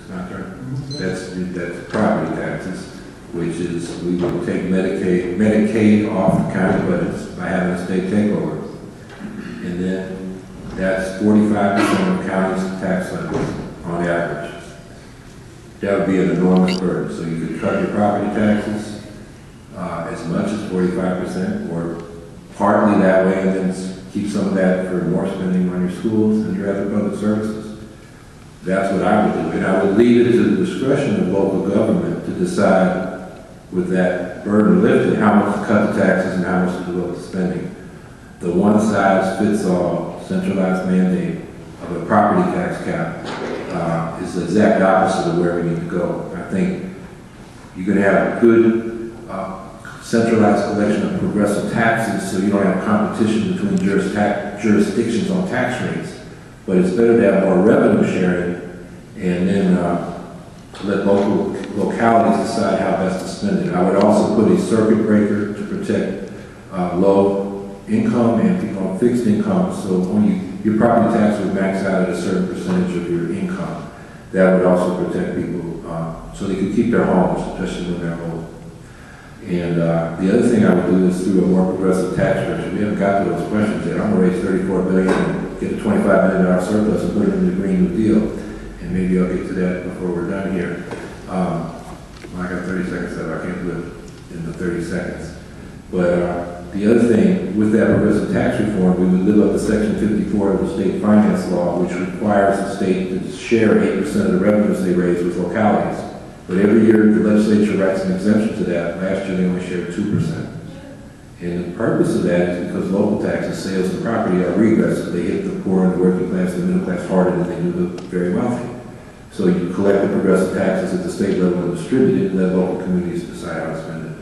That's property taxes, which is, we will take Medicaid off the county budgets by having a state takeover. And then that's 45% of the county's tax levy on average. That would be an enormous burden. So you could cut your property taxes as much as 45%, or partly that way, and then keep some of that for more spending on your schools and your other public services. That's what I would do. And I would leave it to the discretion of local government to decide, with that burden lifted, how much to cut the taxes and how much to devote to spending. The one-size-fits-all centralized mandate of a property tax cap is the exact opposite of where we need to go. I think you're going to have a good centralized collection of progressive taxes, so you don't have competition between jurisdictions on tax rates. But it's better to have more revenue sharing and then let localities decide how best to spend it. I would also put a circuit breaker to protect low income and people on fixed income, so when your property tax would max out at a certain percentage of your income. That would also protect people so they could keep their homes, especially when they're old. And the other thing I would do is through a more progressive tax structure. We haven't got to those questions yet. I'm going to raise $34 billion and get a $25 million surplus and put it in the Green New Deal. And maybe I'll get to that before we're done here. I got 30 seconds left. I can't do it in the 30 seconds. But the other thing, with that progressive tax reform, we would live up to Section 54 of the state finance law, which requires the state to share 8% of the revenues they raise with localities. But every year the legislature writes an exemption to that. Last year they only shared 2%. And the purpose of that is because local taxes, sales, and property are regressive. They hit the poor and the working class and the middle class harder than they do the very wealthy. So you collect the progressive taxes at the state level and distribute it, and let local communities decide how to spend it.